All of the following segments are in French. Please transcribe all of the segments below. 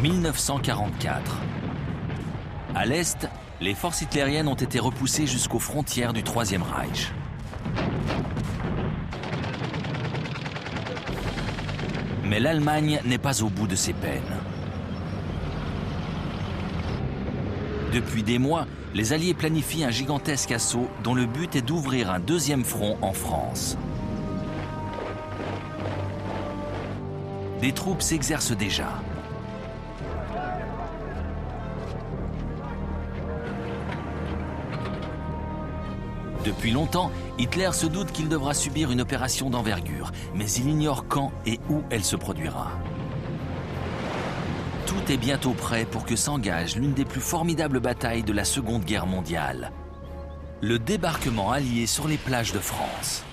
1944. À l'Est, les forces hitlériennes ont été repoussées jusqu'aux frontières du Troisième Reich. Mais l'Allemagne n'est pas au bout de ses peines. Depuis des mois, les Alliés planifient un gigantesque assaut dont le but est d'ouvrir un deuxième front en France. Des troupes s'exercent déjà. Depuis longtemps, Hitler se doute qu'il devra subir une opération d'envergure, mais il ignore quand et où elle se produira. Tout est bientôt prêt pour que s'engage l'une des plus formidables batailles de la Seconde Guerre mondiale. Le débarquement allié sur les plages de France.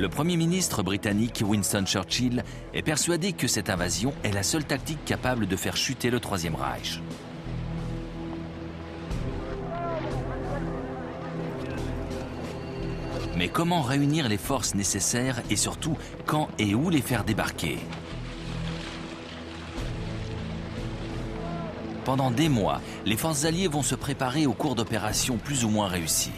Le Premier ministre britannique Winston Churchill est persuadé que cette invasion est la seule tactique capable de faire chuter le Troisième Reich. Mais comment réunir les forces nécessaires et surtout quand et où les faire débarquer? Pendant des mois, les forces alliées vont se préparer au cours d'opérations plus ou moins réussies.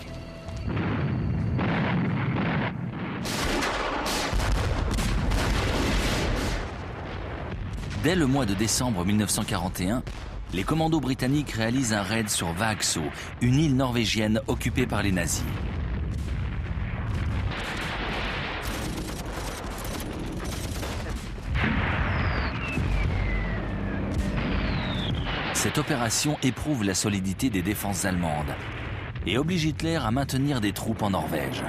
Dès le mois de décembre 1941, les commandos britanniques réalisent un raid sur Vaagso, une île norvégienne occupée par les nazis. Cette opération éprouve la solidité des défenses allemandes et oblige Hitler à maintenir des troupes en Norvège.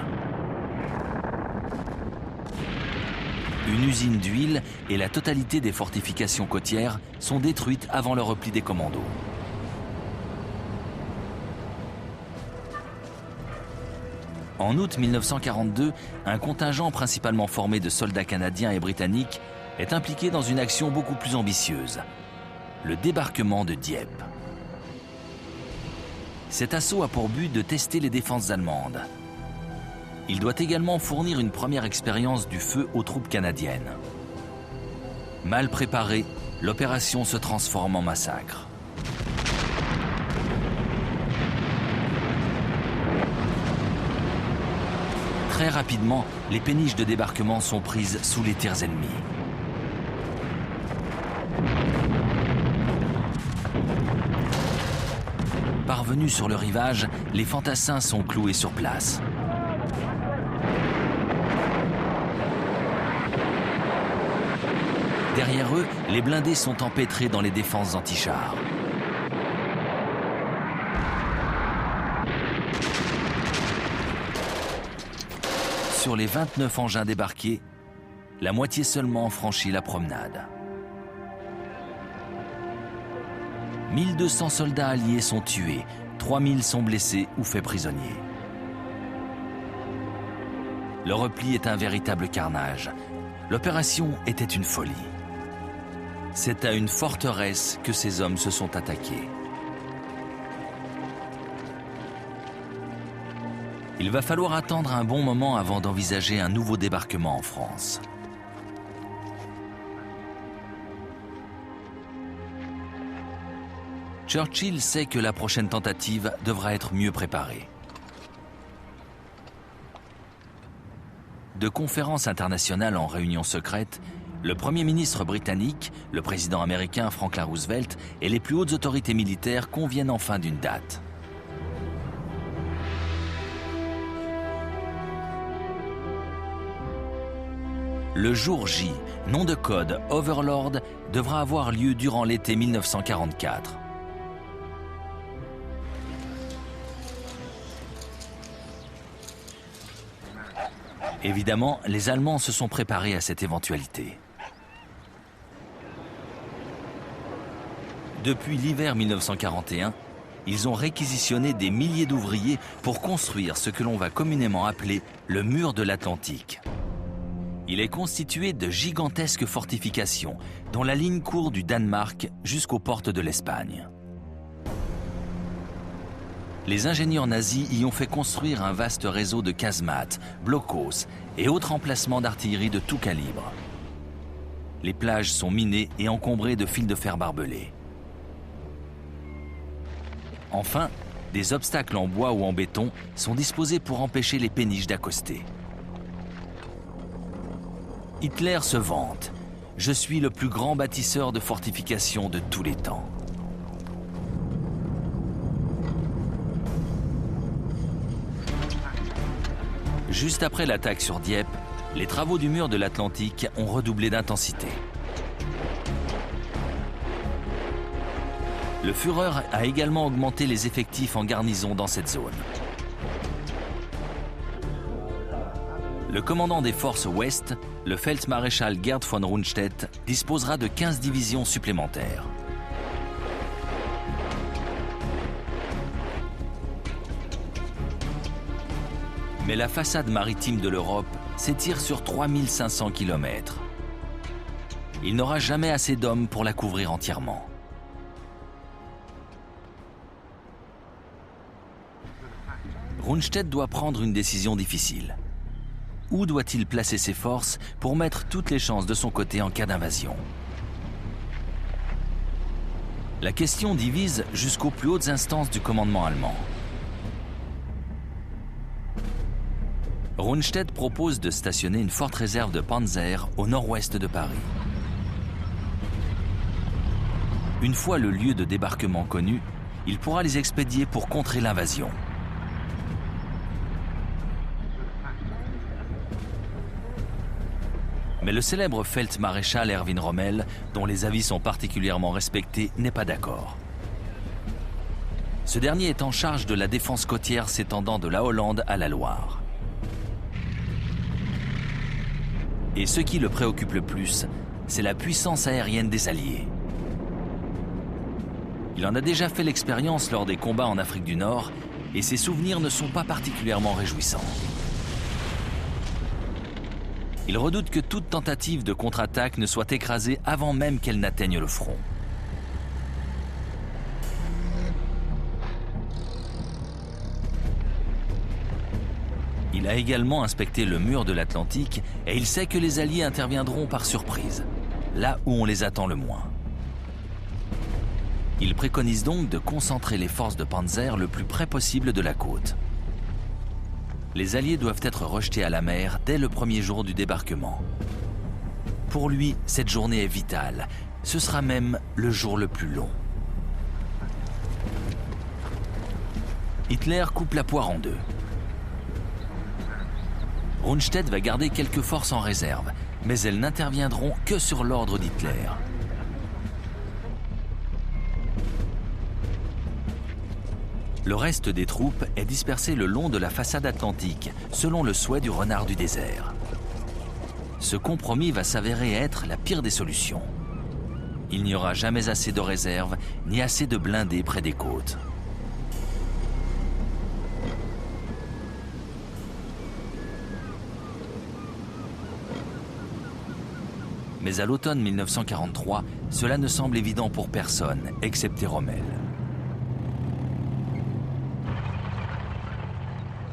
Une usine d'huile et la totalité des fortifications côtières sont détruites avant le repli des commandos. En août 1942, un contingent principalement formé de soldats canadiens et britanniques est impliqué dans une action beaucoup plus ambitieuse, le débarquement de Dieppe. Cet assaut a pour but de tester les défenses allemandes. Il doit également fournir une première expérience du feu aux troupes canadiennes. Mal préparée, l'opération se transforme en massacre. Très rapidement, les péniches de débarquement sont prises sous les tirs ennemis. Parvenus sur le rivage, les fantassins sont cloués sur place. Derrière eux, les blindés sont empêtrés dans les défenses anti-chars. Sur les 29 engins débarqués, la moitié seulement franchit la promenade. 1200 soldats alliés sont tués, 3000 sont blessés ou faits prisonniers. Le repli est un véritable carnage. L'opération était une folie. C'est à une forteresse que ces hommes se sont attaqués. Il va falloir attendre un bon moment avant d'envisager un nouveau débarquement en France. Churchill sait que la prochaine tentative devra être mieux préparée. De conférences internationales en réunion secrète, le Premier ministre britannique, le président américain Franklin Roosevelt et les plus hautes autorités militaires conviennent enfin d'une date. Le jour J, nom de code Overlord, devra avoir lieu durant l'été 1944. Évidemment, les Allemands se sont préparés à cette éventualité. Depuis l'hiver 1941, ils ont réquisitionné des milliers d'ouvriers pour construire ce que l'on va communément appeler le mur de l'Atlantique. Il est constitué de gigantesques fortifications dont la ligne court du Danemark jusqu'aux portes de l'Espagne. les ingénieurs nazis y ont fait construire un vaste réseau de casemates, blocos et autres emplacements d'artillerie de tout calibre. Les plages sont minées et encombrées de fils de fer barbelés. Enfin, des obstacles en bois ou en béton sont disposés pour empêcher les péniches d'accoster. Hitler se vante. « Je suis le plus grand bâtisseur de fortifications de tous les temps ». Juste après l'attaque sur Dieppe, les travaux du mur de l'Atlantique ont redoublé d'intensité. Le Führer a également augmenté les effectifs en garnison dans cette zone. Le commandant des forces ouest, le Feldmaréchal Gerd von Rundstedt, disposera de 15 divisions supplémentaires. Mais la façade maritime de l'Europe s'étire sur 3500 km. Il n'aura jamais assez d'hommes pour la couvrir entièrement. Rundstedt doit prendre une décision difficile. Où doit-il placer ses forces pour mettre toutes les chances de son côté en cas d'invasion? La question divise jusqu'aux plus hautes instances du commandement allemand. Rundstedt propose de stationner une forte réserve de Panzer au nord-ouest de Paris. Une fois le lieu de débarquement connu, il pourra les expédier pour contrer l'invasion. Mais le célèbre Feldmaréchal Erwin Rommel, dont les avis sont particulièrement respectés, n'est pas d'accord. Ce dernier est en charge de la défense côtière s'étendant de la Hollande à la Loire. Et ce qui le préoccupe le plus, c'est la puissance aérienne des Alliés. Il en a déjà fait l'expérience lors des combats en Afrique du Nord, et ses souvenirs ne sont pas particulièrement réjouissants. Il redoute que toute tentative de contre-attaque ne soit écrasée avant même qu'elle n'atteigne le front. Il a également inspecté le mur de l'Atlantique et il sait que les Alliés interviendront par surprise, là où on les attend le moins. Il préconise donc de concentrer les forces de Panzer le plus près possible de la côte. Les Alliés doivent être rejetés à la mer dès le premier jour du débarquement. Pour lui, cette journée est vitale. Ce sera même le jour le plus long. Hitler coupe la poire en deux. Rundstedt va garder quelques forces en réserve, mais elles n'interviendront que sur l'ordre d'Hitler. Le reste des troupes est dispersé le long de la façade atlantique, selon le souhait du renard du désert. Ce compromis va s'avérer être la pire des solutions. Il n'y aura jamais assez de réserves, ni assez de blindés près des côtes. Mais à l'automne 1943, cela ne semble évident pour personne, excepté Rommel.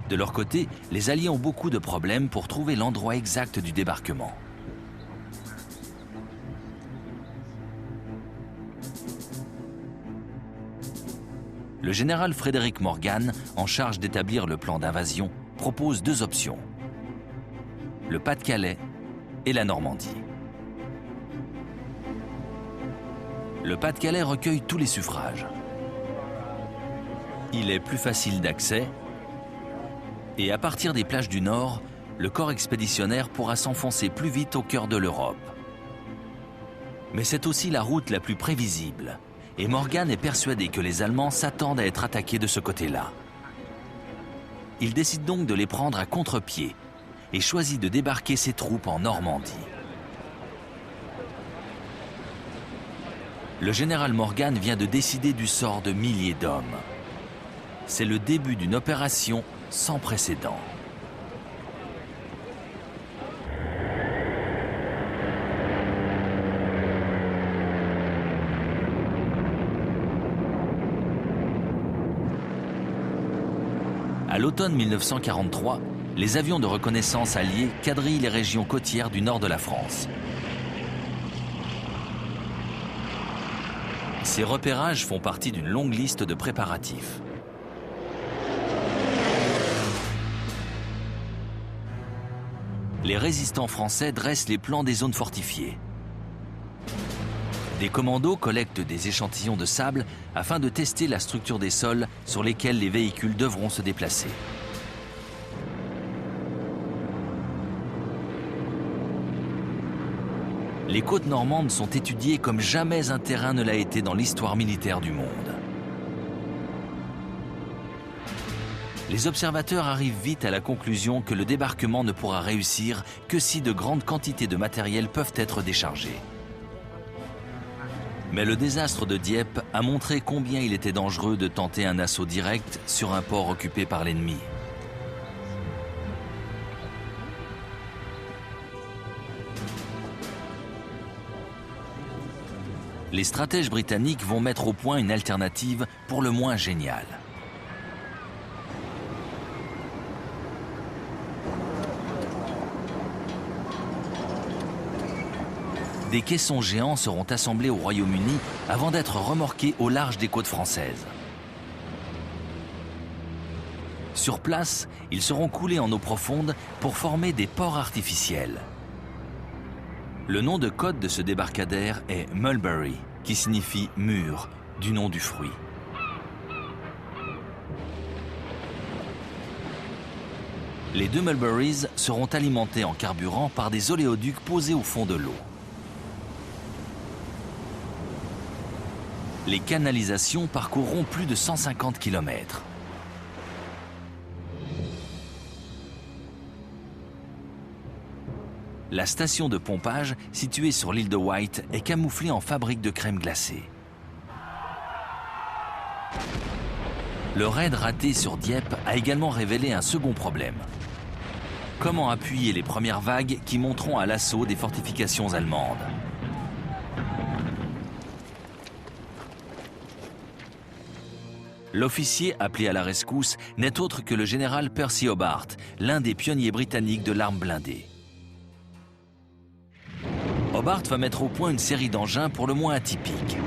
De leur côté, les Alliés ont beaucoup de problèmes pour trouver l'endroit exact du débarquement. Le général Frédéric Morgan, en charge d'établir le plan d'invasion, propose deux options: le Pas-de-Calais et la Normandie. Le Pas-de-Calais recueille tous les suffrages. Il est plus facile d'accès. Et à partir des plages du Nord, le corps expéditionnaire pourra s'enfoncer plus vite au cœur de l'Europe. Mais c'est aussi la route la plus prévisible, et Morgan est persuadé que les Allemands s'attendent à être attaqués de ce côté-là. Il décide donc de les prendre à contre-pied et choisit de débarquer ses troupes en Normandie. Le général Morgan vient de décider du sort de milliers d'hommes. C'est le début d'une opération sans précédent. l'automne 1943, les avions de reconnaissance alliés quadrillent les régions côtières du nord de la France. Ces repérages font partie d'une longue liste de préparatifs. Les résistants français dressent les plans des zones fortifiées. Des commandos collectent des échantillons de sable afin de tester la structure des sols sur lesquels les véhicules devront se déplacer. Les côtes normandes sont étudiées comme jamais un terrain ne l'a été dans l'histoire militaire du monde. Les observateurs arrivent vite à la conclusion que le débarquement ne pourra réussir que si de grandes quantités de matériel peuvent être déchargées. Mais le désastre de Dieppe a montré combien il était dangereux de tenter un assaut direct sur un port occupé par l'ennemi. Les stratèges britanniques vont mettre au point une alternative pour le moins géniale. Des caissons géants seront assemblés au Royaume-Uni avant d'être remorqués au large des côtes françaises. Sur place, ils seront coulés en eau profonde pour former des ports artificiels. Le nom de code de ce débarcadère est Mulberry, qui signifie mûr, du nom du fruit. Les deux Mulberries seront alimentés en carburant par des oléoducs posés au fond de l'eau. Les canalisations parcourront plus de 150 km. La station de pompage, située sur l'île de Wight, est camouflée en fabrique de crème glacée. Le raid raté sur Dieppe a également révélé un second problème. Comment appuyer les premières vagues qui monteront à l'assaut des fortifications allemandes ? L'officier appelé à la rescousse n'est autre que le général Percy Hobart, l'un des pionniers britanniques de l'arme blindée. Hobart va mettre au point une série d'engins pour le moins atypiques.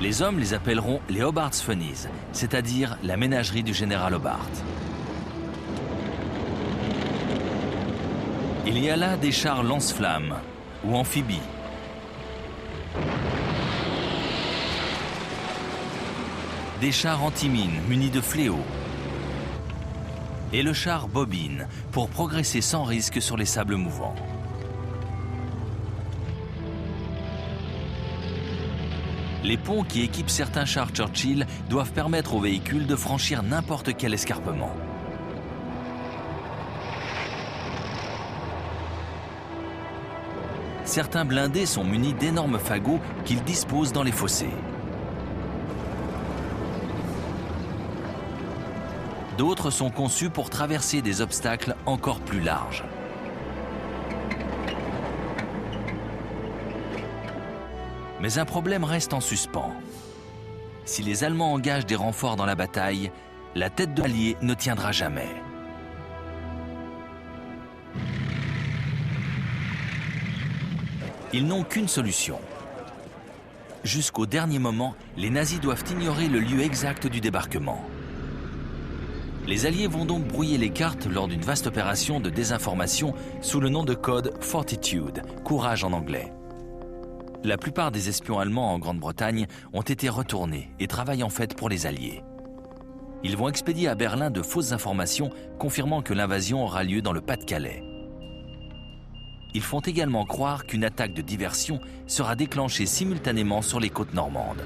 Les hommes les appelleront les Hobart's Funnies, c'est-à-dire la ménagerie du général Hobart. Il y a là des chars lance-flammes ou amphibies. Des chars anti-mines munis de fléaux. Et le char bobine pour progresser sans risque sur les sables mouvants. Les ponts qui équipent certains chars Churchill doivent permettre aux véhicules de franchir n'importe quel escarpement. Certains blindés sont munis d'énormes fagots qu'ils disposent dans les fossés. D'autres sont conçus pour traverser des obstacles encore plus larges. Mais un problème reste en suspens. Si les Allemands engagent des renforts dans la bataille, la tête de l'Allié ne tiendra jamais. Ils n'ont qu'une solution. Jusqu'au dernier moment, les nazis doivent ignorer le lieu exact du débarquement. Les Alliés vont donc brouiller les cartes lors d'une vaste opération de désinformation sous le nom de code Fortitude, courage en anglais. La plupart des espions allemands en Grande-Bretagne ont été retournés et travaillent en fait pour les Alliés. Ils vont expédier à Berlin de fausses informations confirmant que l'invasion aura lieu dans le Pas-de-Calais. Ils font également croire qu'une attaque de diversion sera déclenchée simultanément sur les côtes normandes.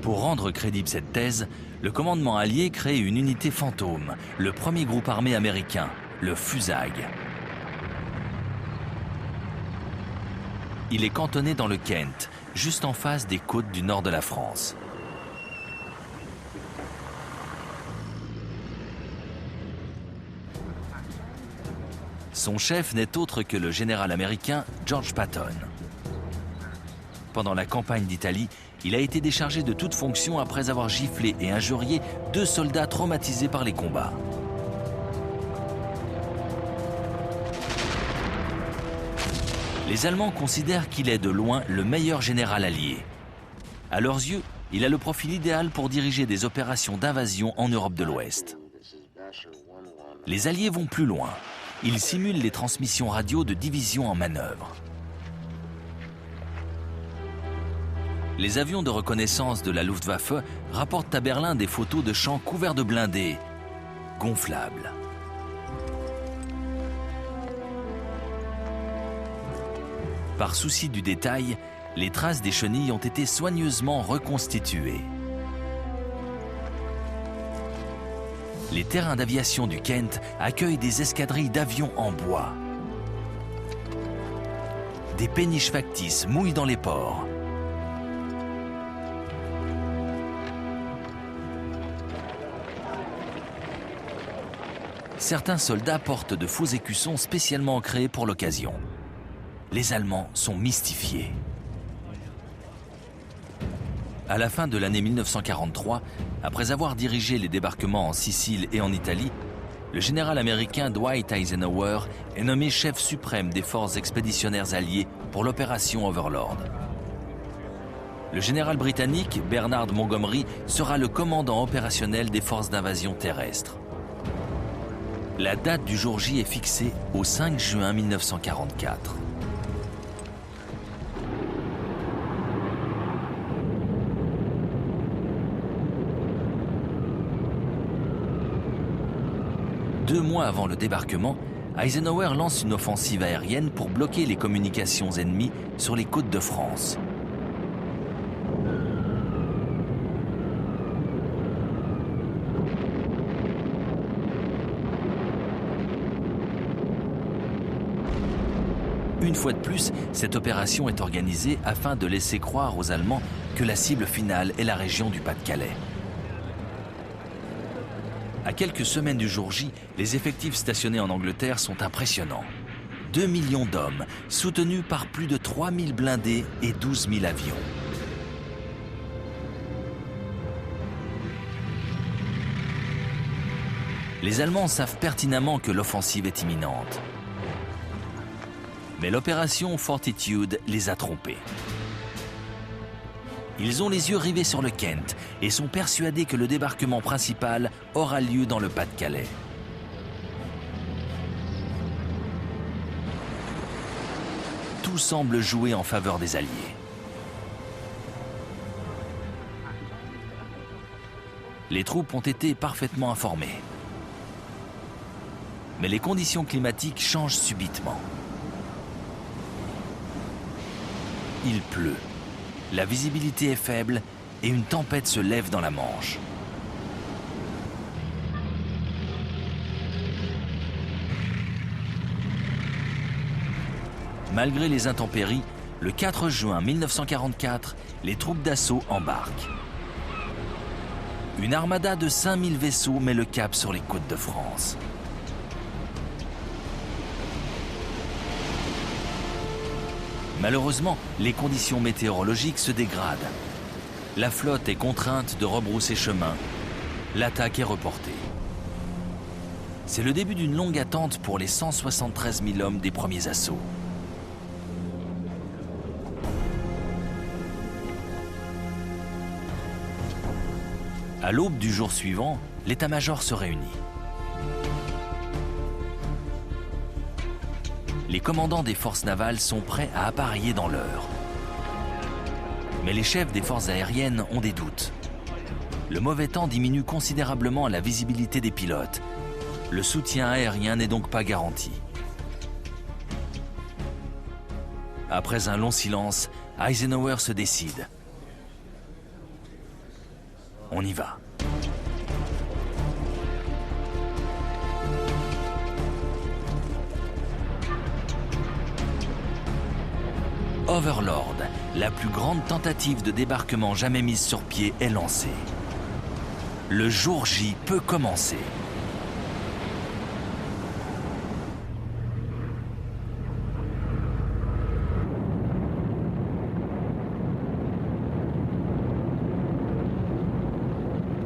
Pour rendre crédible cette thèse, le commandement allié crée une unité fantôme, le premier groupe armé américain, le FUSAG. Il est cantonné dans le Kent, juste en face des côtes du nord de la France. Son chef n'est autre que le général américain George Patton. Pendant la campagne d'Italie, il a été déchargé de toute fonction après avoir giflé et injurié 2 soldats traumatisés par les combats. Les Allemands considèrent qu'il est de loin le meilleur général allié. À leurs yeux, il a le profil idéal pour diriger des opérations d'invasion en Europe de l'Ouest. Les Alliés vont plus loin. Ils simulent les transmissions radio de divisions en manœuvre. Les avions de reconnaissance de la Luftwaffe rapportent à Berlin des photos de champs couverts de blindés, gonflables. Par souci du détail, les traces des chenilles ont été soigneusement reconstituées. Les terrains d'aviation du Kent accueillent des escadrilles d'avions en bois. Des péniches factices mouillent dans les ports. Certains soldats portent de faux écussons spécialement créés pour l'occasion. Les Allemands sont mystifiés. À la fin de l'année 1943, après avoir dirigé les débarquements en Sicile et en Italie, le général américain Dwight Eisenhower est nommé chef suprême des forces expéditionnaires alliées pour l'opération Overlord. Le général britannique Bernard Montgomery sera le commandant opérationnel des forces d'invasion terrestre. La date du jour J est fixée au 5 juin 1944. Deux mois avant le débarquement, Eisenhower lance une offensive aérienne pour bloquer les communications ennemies sur les côtes de France. Une fois de plus, cette opération est organisée afin de laisser croire aux Allemands que la cible finale est la région du Pas-de-Calais. À quelques semaines du jour J, les effectifs stationnés en Angleterre sont impressionnants. 2 millions d'hommes, soutenus par plus de 3000 blindés et 12 000 avions. Les Allemands savent pertinemment que l'offensive est imminente. Mais l'opération Fortitude les a trompés. Ils ont les yeux rivés sur le Kent et sont persuadés que le débarquement principal aura lieu dans le Pas-de-Calais. Tout semble jouer en faveur des Alliés. Les troupes ont été parfaitement informées. Mais les conditions climatiques changent subitement. Il pleut, la visibilité est faible et une tempête se lève dans la Manche. Malgré les intempéries, le 4 juin 1944, les troupes d'assaut embarquent. Une armada de 5000 vaisseaux met le cap sur les côtes de France. Malheureusement, les conditions météorologiques se dégradent. La flotte est contrainte de rebrousser chemin. L'attaque est reportée. C'est le début d'une longue attente pour les 173 000 hommes des premiers assauts. À l'aube du jour suivant, l'état-major se réunit. Les commandants des forces navales sont prêts à appareiller dans l'heure. Mais les chefs des forces aériennes ont des doutes. Le mauvais temps diminue considérablement la visibilité des pilotes. Le soutien aérien n'est donc pas garanti. Après un long silence, Eisenhower se décide. On y va. Overlord, la plus grande tentative de débarquement jamais mise sur pied, est lancée. Le jour J peut commencer.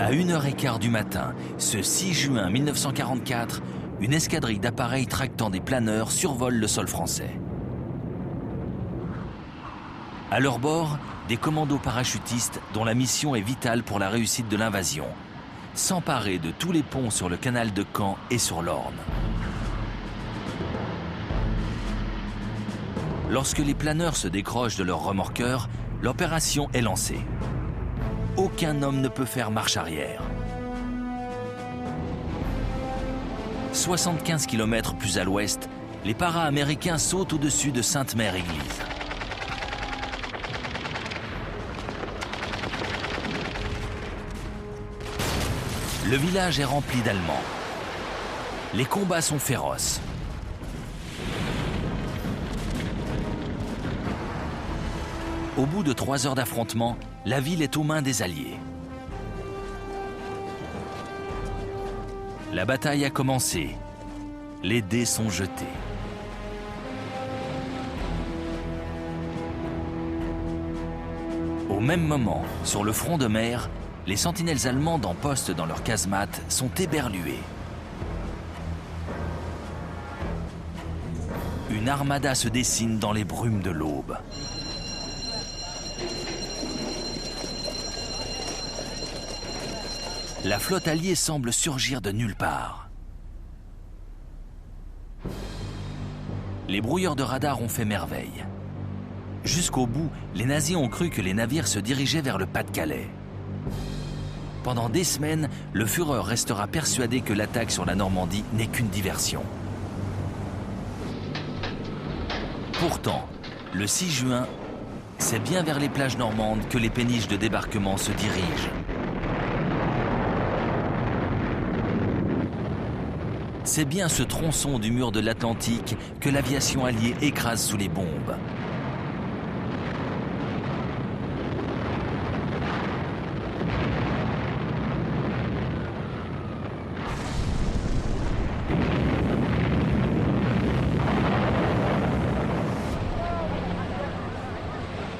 À 1h15 du matin, ce 6 juin 1944, une escadrille d'appareils tractant des planeurs survole le sol français. À leur bord, des commandos parachutistes dont la mission est vitale pour la réussite de l'invasion, s'emparer de tous les ponts sur le canal de Caen et sur l'Orne. Lorsque les planeurs se décrochent de leur remorqueur, l'opération est lancée. Aucun homme ne peut faire marche arrière. 75 km plus à l'ouest, les para-américains sautent au-dessus de Sainte-Mère-Église. Le village est rempli d'Allemands. Les combats sont féroces. Au bout de 3 heures d'affrontement, la ville est aux mains des Alliés. La bataille a commencé. Les dés sont jetés. Au même moment, sur le front de mer, les sentinelles allemandes en poste dans leurs casemates sont éberluées. Une armada se dessine dans les brumes de l'aube. La flotte alliée semble surgir de nulle part. Les brouilleurs de radar ont fait merveille. Jusqu'au bout, les nazis ont cru que les navires se dirigeaient vers le Pas-de-Calais. Pendant des semaines, le Führer restera persuadé que l'attaque sur la Normandie n'est qu'une diversion. Pourtant, le 6 juin, c'est bien vers les plages normandes que les péniches de débarquement se dirigent. C'est bien ce tronçon du mur de l'Atlantique que l'aviation alliée écrase sous les bombes.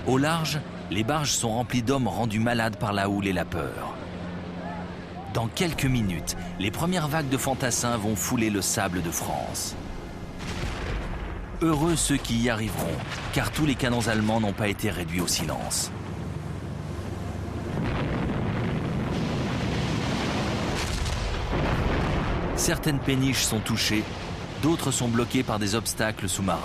Au large, les barges sont remplies d'hommes rendus malades par la houle et la peur. Dans quelques minutes, les premières vagues de fantassins vont fouler le sable de France. Heureux ceux qui y arriveront, car tous les canons allemands n'ont pas été réduits au silence. Certaines péniches sont touchées, d'autres sont bloquées par des obstacles sous-marins.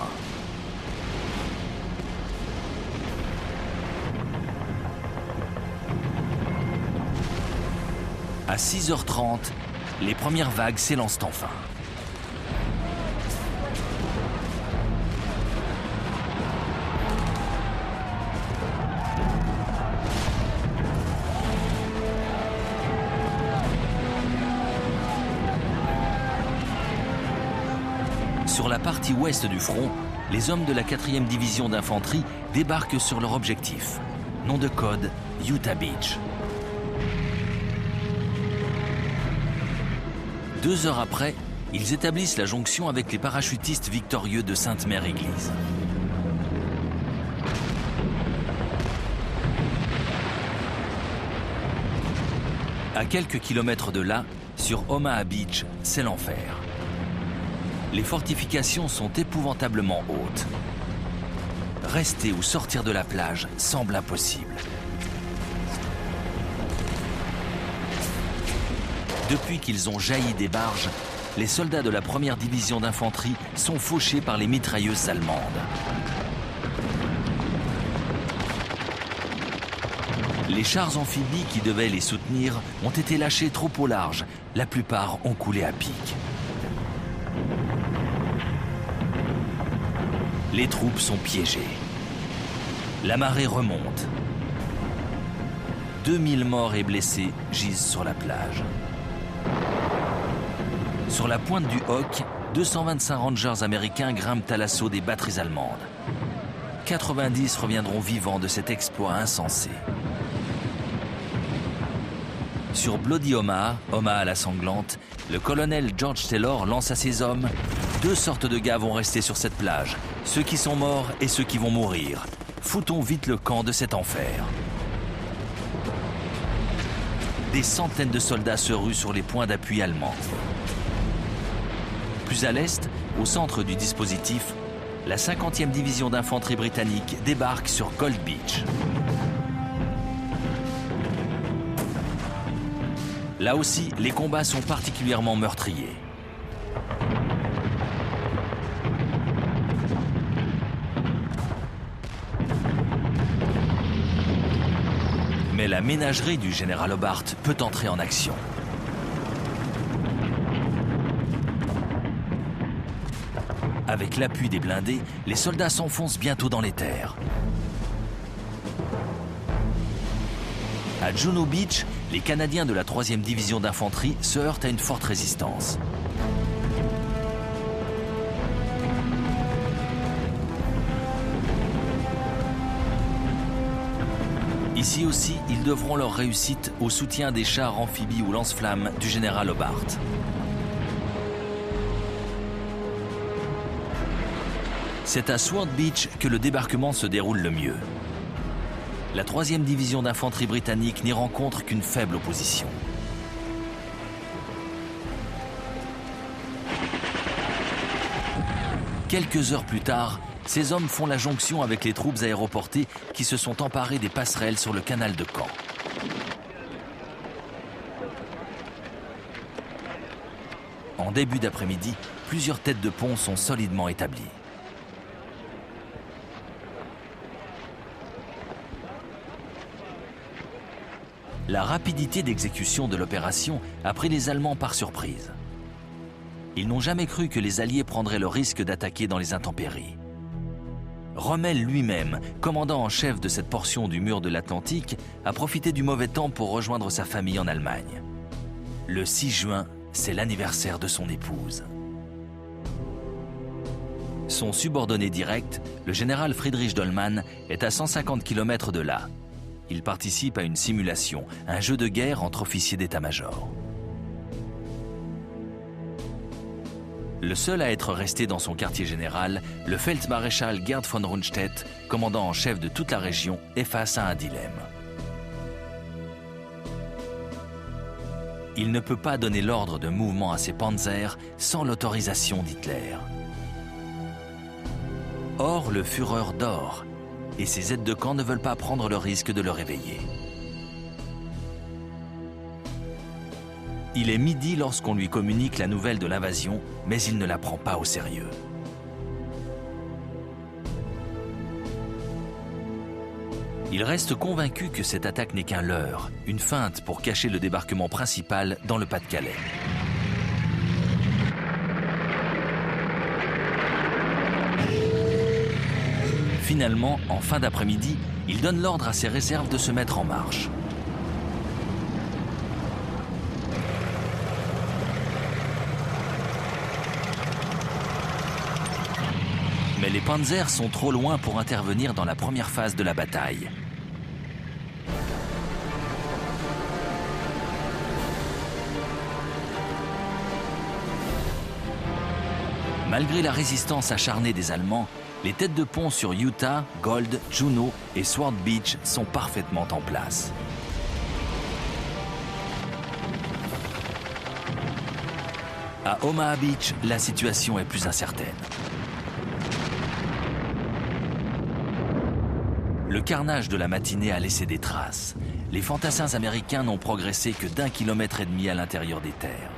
À 6h30, les premières vagues s'élancent enfin. Sur la partie ouest du front, les hommes de la 4e division d'infanterie débarquent sur leur objectif. Nom de code, Utah Beach. 2 heures après, ils établissent la jonction avec les parachutistes victorieux de Sainte-Mère-Église. À quelques kilomètres de là, sur Omaha Beach, c'est l'enfer. Les fortifications sont épouvantablement hautes. Rester ou sortir de la plage semble impossible. Depuis qu'ils ont jailli des barges, les soldats de la 1re division d'infanterie sont fauchés par les mitrailleuses allemandes. Les chars amphibies qui devaient les soutenir ont été lâchés trop au large. La plupart ont coulé à pic. Les troupes sont piégées. La marée remonte. 2000 morts et blessés gisent sur la plage. Sur la pointe du Hoc, 225 rangers américains grimpent à l'assaut des batteries allemandes. 90 reviendront vivants de cet exploit insensé. Sur Bloody Omaha, Omaha la sanglante, le colonel George Taylor lance à ses hommes « 2 sortes de gars vont rester sur cette plage, ceux qui sont morts et ceux qui vont mourir. Foutons vite le camp de cet enfer. » des centaines de soldats se ruent sur les points d'appui allemands. Plus à l'est, au centre du dispositif, la 50e division d'infanterie britannique débarque sur Gold Beach. Là aussi, les combats sont particulièrement meurtriers. Mais la ménagerie du général Hobart peut entrer en action. Avec l'appui des blindés, les soldats s'enfoncent bientôt dans les terres. À Juno Beach, les Canadiens de la 3e division d'infanterie se heurtent à une forte résistance. Ici aussi, ils devront leur réussite au soutien des chars amphibies ou lance-flammes du général Hobart. C'est à Sword Beach que le débarquement se déroule le mieux. La 3e division d'infanterie britannique n'y rencontre qu'une faible opposition. Quelques heures plus tard, ces hommes font la jonction avec les troupes aéroportées qui se sont emparées des passerelles sur le canal de Caen. En début d'après-midi, plusieurs têtes de pont sont solidement établies. La rapidité d'exécution de l'opération a pris les Allemands par surprise. Ils n'ont jamais cru que les Alliés prendraient le risque d'attaquer dans les intempéries. Rommel lui-même, commandant en chef de cette portion du mur de l'Atlantique, a profité du mauvais temps pour rejoindre sa famille en Allemagne. Le 6 juin, c'est l'anniversaire de son épouse. Son subordonné direct, le général Friedrich Dollmann, est à 150 km de là. Il participe à une simulation, un jeu de guerre entre officiers d'état-major. Le seul à être resté dans son quartier général, le Feldmaréchal Gerd von Rundstedt, commandant en chef de toute la région, est face à un dilemme. Il ne peut pas donner l'ordre de mouvement à ses panzers sans l'autorisation d'Hitler. Or, le Führer dort, et ses aides de camp ne veulent pas prendre le risque de le réveiller. Il est midi lorsqu'on lui communique la nouvelle de l'invasion, mais il ne la prend pas au sérieux. Il reste convaincu que cette attaque n'est qu'un leurre, une feinte pour cacher le débarquement principal dans le Pas-de-Calais. Finalement, en fin d'après-midi, il donne l'ordre à ses réserves de se mettre en marche. Mais les panzers sont trop loin pour intervenir dans la première phase de la bataille. Malgré la résistance acharnée des Allemands, les têtes de pont sur Utah, Gold, Juno et Sword Beach sont parfaitement en place. À Omaha Beach, la situation est plus incertaine. Le carnage de la matinée a laissé des traces. Les fantassins américains n'ont progressé que d'1,5 km à l'intérieur des terres.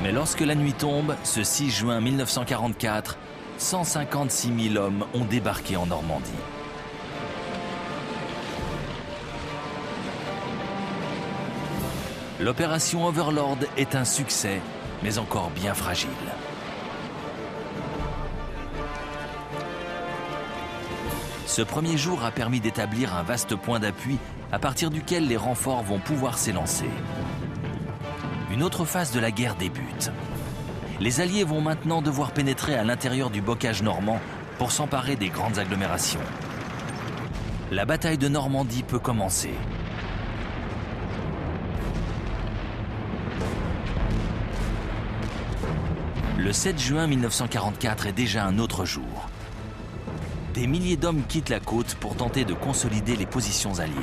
Mais lorsque la nuit tombe, ce 6 juin 1944, 156 000 hommes ont débarqué en Normandie. L'opération Overlord est un succès, mais encore bien fragile. Ce premier jour a permis d'établir un vaste point d'appui à partir duquel les renforts vont pouvoir s'élancer. Une autre phase de la guerre débute. Les Alliés vont maintenant devoir pénétrer à l'intérieur du bocage normand pour s'emparer des grandes agglomérations. La bataille de Normandie peut commencer. Le 7 juin 1944 est déjà un autre jour. Des milliers d'hommes quittent la côte pour tenter de consolider les positions alliées.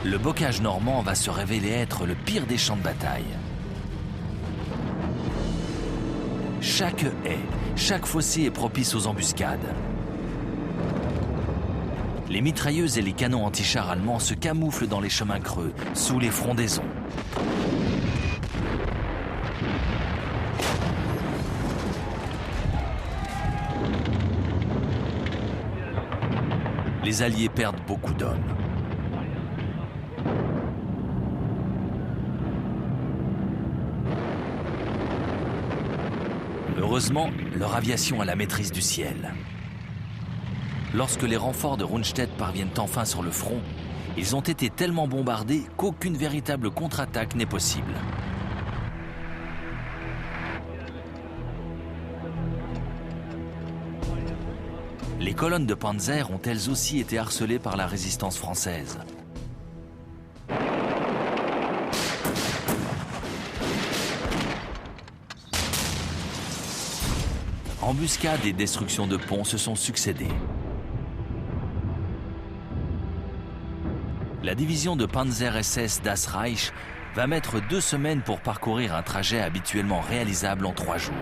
Le bocage normand va se révéler être le pire des champs de bataille. Chaque haie, chaque fossé est propice aux embuscades. Les mitrailleuses et les canons anti-chars allemands se camouflent dans les chemins creux, sous les frondaisons. Les Alliés perdent beaucoup d'hommes. Heureusement, leur aviation a la maîtrise du ciel. Lorsque les renforts de Rundstedt parviennent enfin sur le front, ils ont été tellement bombardés qu'aucune véritable contre-attaque n'est possible. Les colonnes de Panzer ont elles aussi été harcelées par la résistance française. Embuscades et destructions de ponts se sont succédées. La division de Panzer SS Das Reich va mettre 2 semaines pour parcourir un trajet habituellement réalisable en 3 jours.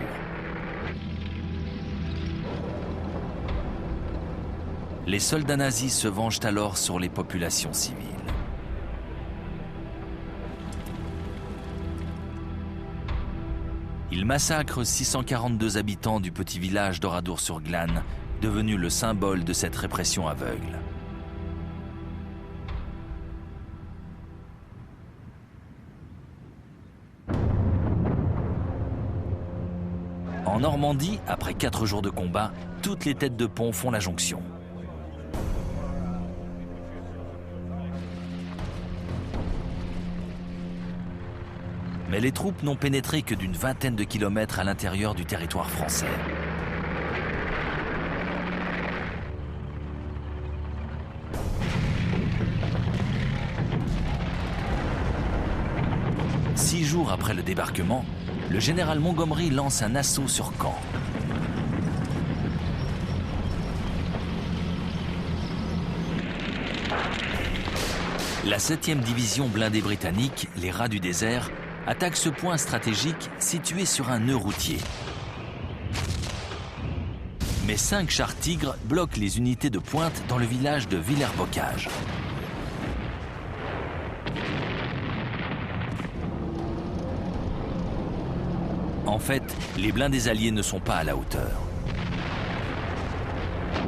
Les soldats nazis se vengent alors sur les populations civiles. Ils massacrent 642 habitants du petit village d'Oradour-sur-Glane, devenu le symbole de cette répression aveugle. En Normandie, après 4 jours de combat, toutes les têtes de pont font la jonction. Mais les troupes n'ont pénétré que d'une vingtaine de kilomètres à l'intérieur du territoire français. Six jours après le débarquement, le général Montgomery lance un assaut sur Caen. La 7e division blindée britannique, les Rats du désert, attaque ce point stratégique situé sur un nœud routier. Mais 5 chars Tigre bloquent les unités de pointe dans le village de Villers-Bocage. En fait, les blindés alliés ne sont pas à la hauteur.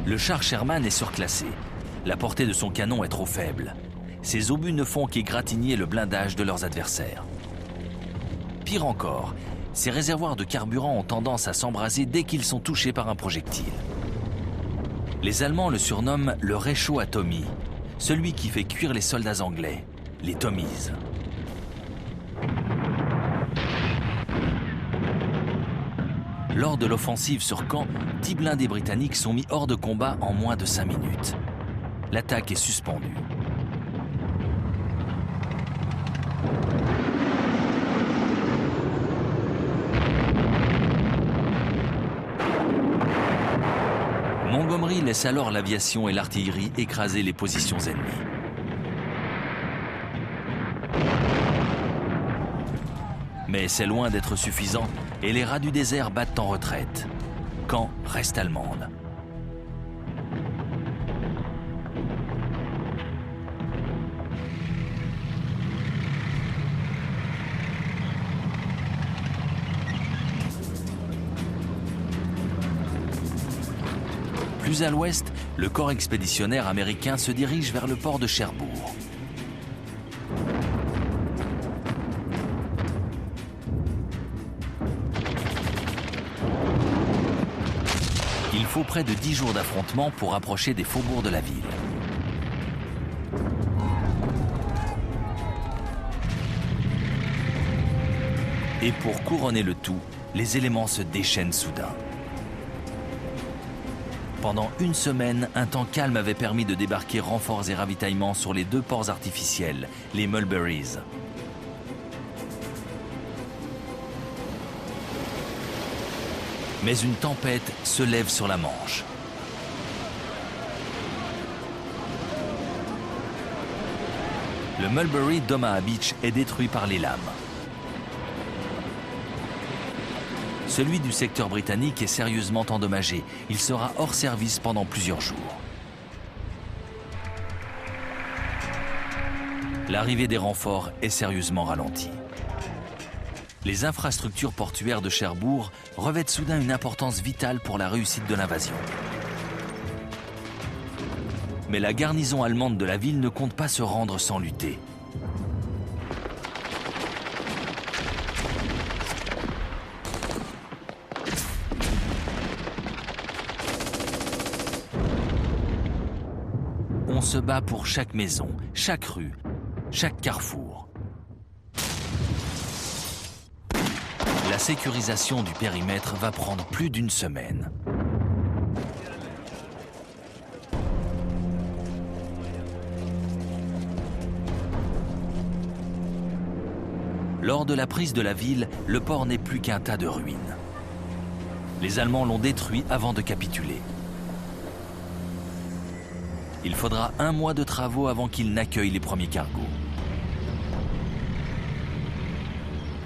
Le char Sherman est surclassé. La portée de son canon est trop faible. Ses obus ne font qu'égratigner le blindage de leurs adversaires. Pire encore, ces réservoirs de carburant ont tendance à s'embraser dès qu'ils sont touchés par un projectile. Les Allemands le surnomment le réchaud à Tommy, celui qui fait cuire les soldats anglais, les Tommies. Lors de l'offensive sur Caen, 10 blindés britanniques sont mis hors de combat en moins de 5 minutes. L'attaque est suspendue. Montgomery laisse alors l'aviation et l'artillerie écraser les positions ennemies. Mais c'est loin d'être suffisant et les Rats du désert battent en retraite. Caen reste allemande. Plus à l'ouest, le corps expéditionnaire américain se dirige vers le port de Cherbourg. Il faut près de 10 jours d'affrontement pour approcher des faubourgs de la ville. Et pour couronner le tout, les éléments se déchaînent soudain. Pendant une semaine, un temps calme avait permis de débarquer renforts et ravitaillements sur les 2 ports artificiels, les Mulberries. Mais une tempête se lève sur la Manche. Le Mulberry d'Omaha Beach est détruit par les lames. Celui du secteur britannique est sérieusement endommagé. Il sera hors service pendant plusieurs jours. L'arrivée des renforts est sérieusement ralentie. Les infrastructures portuaires de Cherbourg revêtent soudain une importance vitale pour la réussite de l'invasion. Mais la garnison allemande de la ville ne compte pas se rendre sans lutter. On se bat pour chaque maison, chaque rue, chaque carrefour. La sécurisation du périmètre va prendre plus d'une semaine. Lors de la prise de la ville, le port n'est plus qu'un tas de ruines. Les Allemands l'ont détruit avant de capituler. Il faudra 1 mois de travaux avant qu'ils n'accueillent les premiers cargos.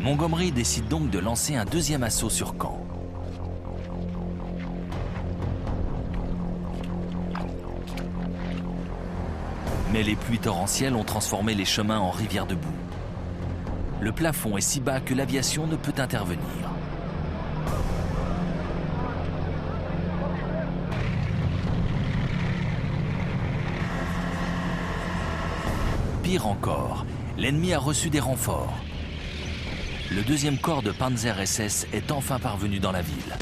Montgomery décide donc de lancer un 2e assaut sur Caen. Mais les pluies torrentielles ont transformé les chemins en rivières de boue. Le plafond est si bas que l'aviation ne peut intervenir. Pire encore, l'ennemi a reçu des renforts. Le 2e corps de Panzer SS est enfin parvenu dans la ville.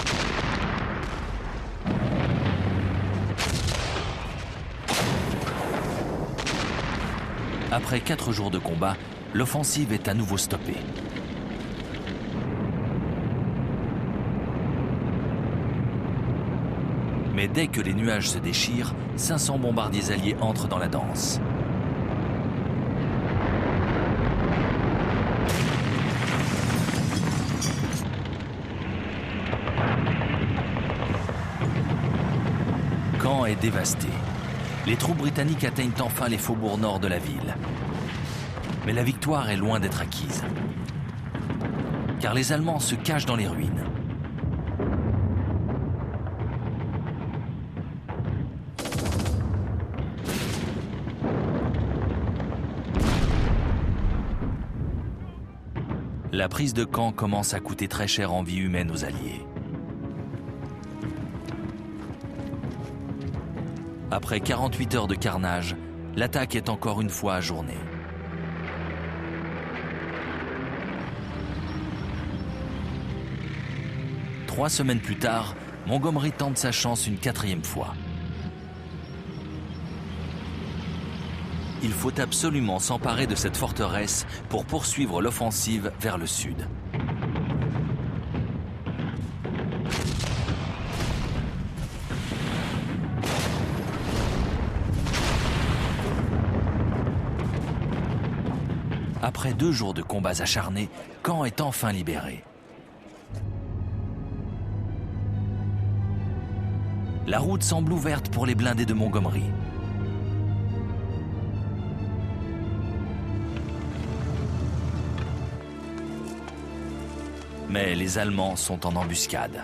Après 4 jours de combat, l'offensive est à nouveau stoppée. Mais dès que les nuages se déchirent, 500 bombardiers alliés entrent dans la danse. Caen est dévasté. Les troupes britanniques atteignent enfin les faubourgs nord de la ville. Mais la victoire est loin d'être acquise. Car les Allemands se cachent dans les ruines. La prise de Caen commence à coûter très cher en vie humaine aux Alliés. Après 48 heures de carnage, l'attaque est encore une fois ajournée. Trois semaines plus tard, Montgomery tente sa chance une 4e fois. Il faut absolument s'emparer de cette forteresse pour poursuivre l'offensive vers le sud. Après 2 jours de combats acharnés, Caen est enfin libéré. La route semble ouverte pour les blindés de Montgomery. Mais les Allemands sont en embuscade.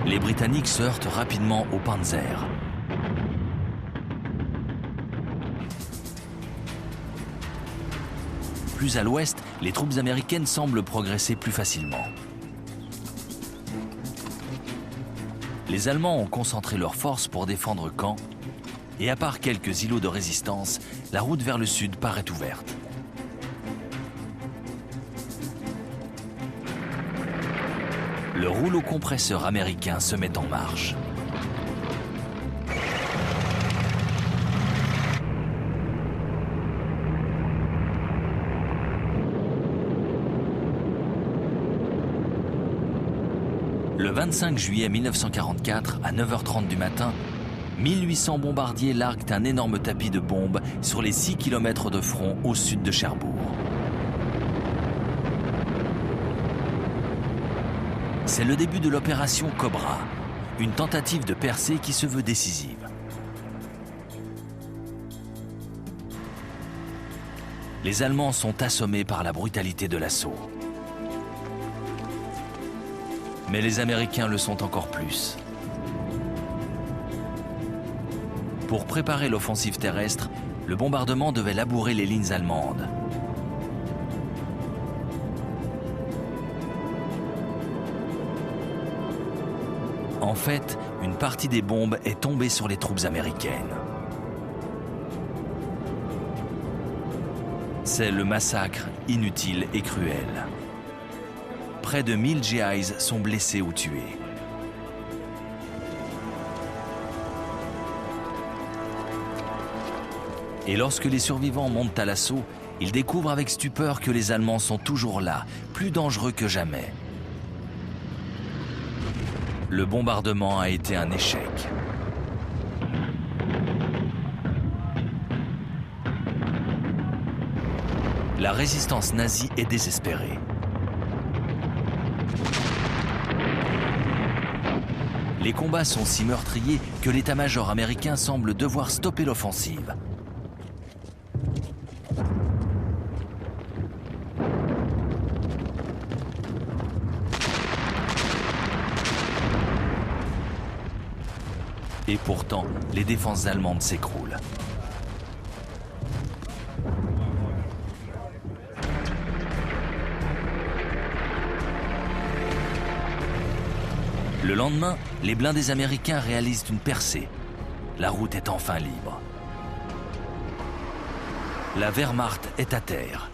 Les Britanniques se heurtent rapidement aux Panzers. Plus à l'ouest, les troupes américaines semblent progresser plus facilement. Les Allemands ont concentré leurs forces pour défendre Caen, et à part quelques îlots de résistance, la route vers le sud paraît ouverte. Le rouleau compresseur américain se met en marche. Le 25 juillet 1944, à 9h30 du matin, 1800 bombardiers larguent un énorme tapis de bombes sur les 6 km de front au sud de Cherbourg. C'est le début de l'opération Cobra, une tentative de percée qui se veut décisive. Les Allemands sont assommés par la brutalité de l'assaut. Mais les Américains le sont encore plus. Pour préparer l'offensive terrestre, le bombardement devait labourer les lignes allemandes. En fait, une partie des bombes est tombée sur les troupes américaines. C'est le massacre inutile et cruel. Près de 1000 GIs sont blessés ou tués. Et lorsque les survivants montent à l'assaut, ils découvrent avec stupeur que les Allemands sont toujours là, plus dangereux que jamais. Le bombardement a été un échec. La résistance nazie est désespérée. Les combats sont si meurtriers que l'état-major américain semble devoir stopper l'offensive. Et pourtant, les défenses allemandes s'écroulent. Le lendemain, les blindés américains réalisent une percée. La route est enfin libre. La Wehrmacht est à terre.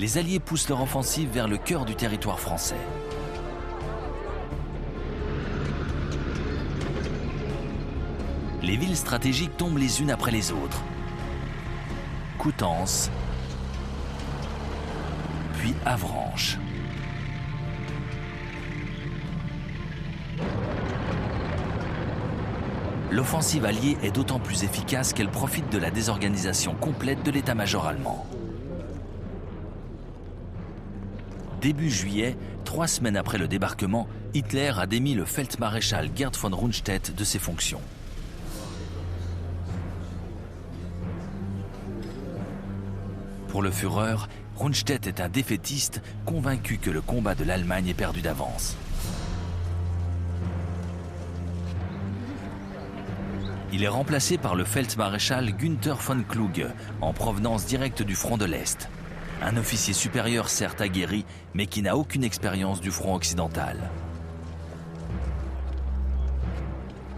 Les Alliés poussent leur offensive vers le cœur du territoire français. Les villes stratégiques tombent les unes après les autres. Coutances, puis Avranches. L'offensive alliée est d'autant plus efficace qu'elle profite de la désorganisation complète de l'état-major allemand. Début juillet, 3 semaines après le débarquement, Hitler a démis le Feldmaréchal Gerd von Rundstedt de ses fonctions. Pour le Führer, Rundstedt est un défaitiste convaincu que le combat de l'Allemagne est perdu d'avance. Il est remplacé par le Feldmaréchal Günther von Kluge, en provenance directe du front de l'Est. Un officier supérieur certes aguerri, mais qui n'a aucune expérience du front occidental.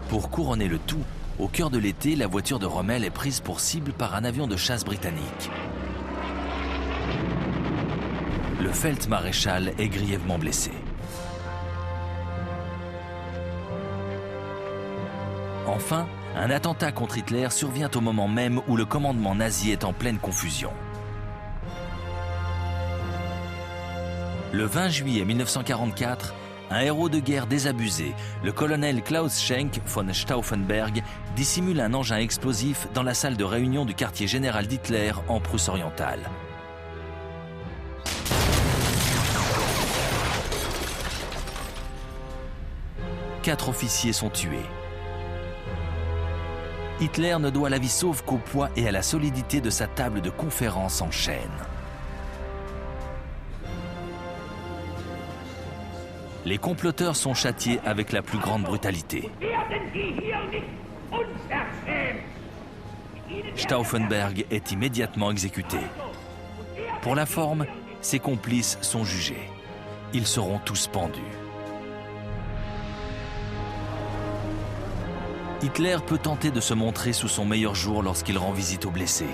Pour couronner le tout, au cœur de l'été, la voiture de Rommel est prise pour cible par un avion de chasse britannique. Le Feldmaréchal est grièvement blessé. Enfin, un attentat contre Hitler survient au moment même où le commandement nazi est en pleine confusion. Le 20 juillet 1944, un héros de guerre désabusé, le colonel Klaus Schenk von Stauffenberg, dissimule un engin explosif dans la salle de réunion du quartier général d'Hitler en Prusse orientale. Quatre officiers sont tués. Hitler ne doit la vie sauve qu'au poids et à la solidité de sa table de conférence en chêne. Les comploteurs sont châtiés avec la plus grande brutalité. Stauffenberg est immédiatement exécuté. Pour la forme, ses complices sont jugés. Ils seront tous pendus. Hitler peut tenter de se montrer sous son meilleur jour lorsqu'il rend visite aux blessés.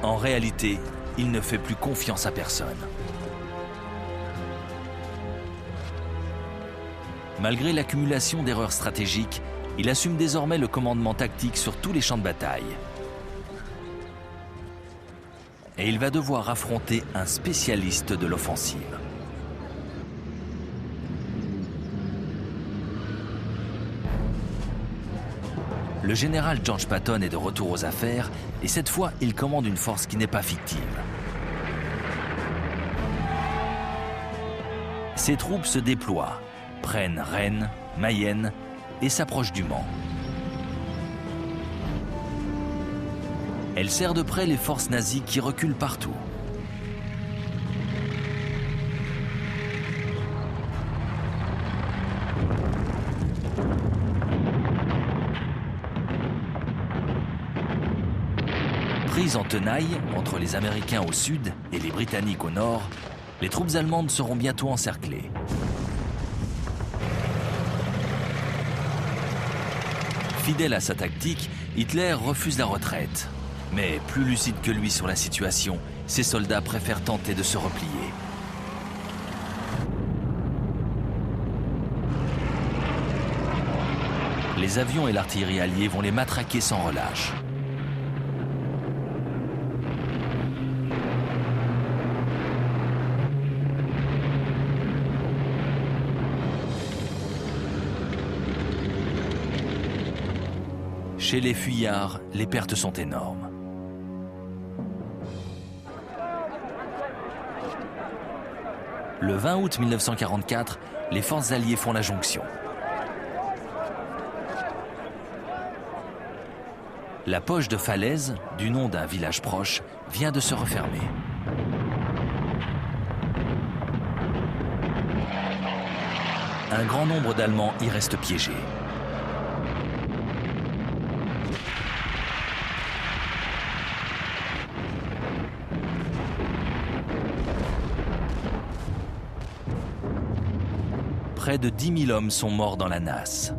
En réalité, il ne fait plus confiance à personne. Malgré l'accumulation d'erreurs stratégiques, il assume désormais le commandement tactique sur tous les champs de bataille. Et il va devoir affronter un spécialiste de l'offensive. le général George Patton est de retour aux affaires et cette fois, il commande une force qui n'est pas fictive. Ses troupes se déploient, prennent Rennes, Mayenne et s'approchent du Mans. Elle serre de près les forces nazies qui reculent partout. Prises en tenaille entre les Américains au sud et les Britanniques au nord, les troupes allemandes seront bientôt encerclées. Fidèle à sa tactique, Hitler refuse la retraite. Mais plus lucide que lui sur la situation, ses soldats préfèrent tenter de se replier. Les avions et l'artillerie alliés vont les matraquer sans relâche. Chez les fuyards, les pertes sont énormes. Le 20 août 1944, les forces alliées font la jonction. La poche de Falaise, du nom d'un village proche, vient de se refermer. Un grand nombre d'Allemands y restent piégés. Près de 10 000 hommes sont morts dans la nasse.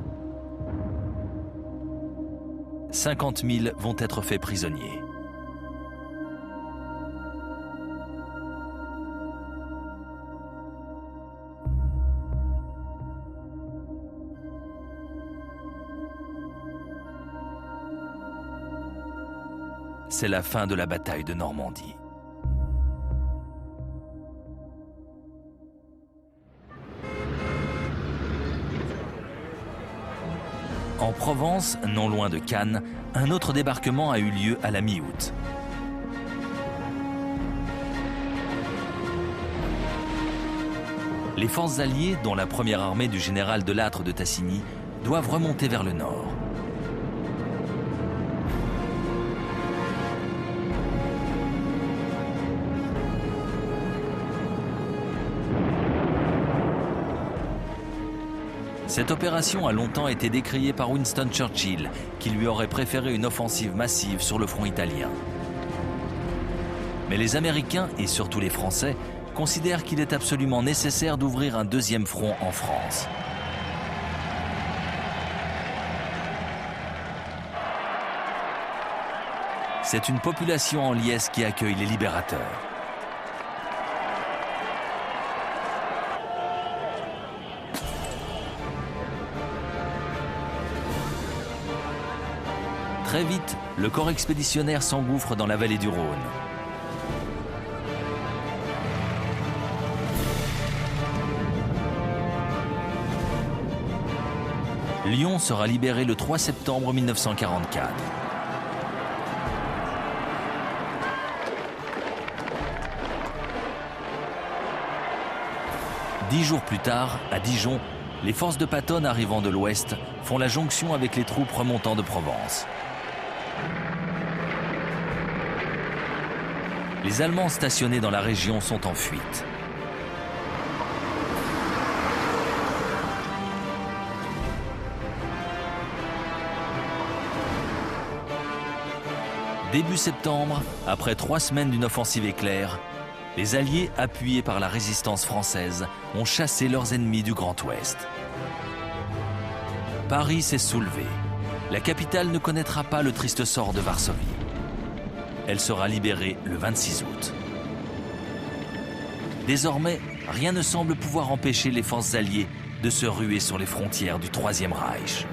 50 000 vont être faits prisonniers. C'est la fin de la bataille de Normandie. En Provence, non loin de Cannes, un autre débarquement a eu lieu à la mi-août. Les forces alliées, dont la première armée du général Delattre de Tassigny, doivent remonter vers le nord. Cette opération a longtemps été décriée par Winston Churchill, qui lui aurait préféré une offensive massive sur le front italien. Mais les Américains, et surtout les Français, considèrent qu'il est absolument nécessaire d'ouvrir un deuxième front en France. C'est une population en liesse qui accueille les libérateurs. Très vite, le corps expéditionnaire s'engouffre dans la vallée du Rhône. Lyon sera libéré le 3 septembre 1944. Dix jours plus tard, à Dijon, les forces de Patton arrivant de l'ouest font la jonction avec les troupes remontant de Provence. Les Allemands stationnés dans la région sont en fuite. Début septembre, après 3 semaines d'une offensive éclair, les Alliés, appuyés par la résistance française, ont chassé leurs ennemis du Grand Ouest. Paris s'est soulevé. La capitale ne connaîtra pas le triste sort de Varsovie. Elle sera libérée le 26 août. Désormais, rien ne semble pouvoir empêcher les forces alliées de se ruer sur les frontières du Troisième Reich.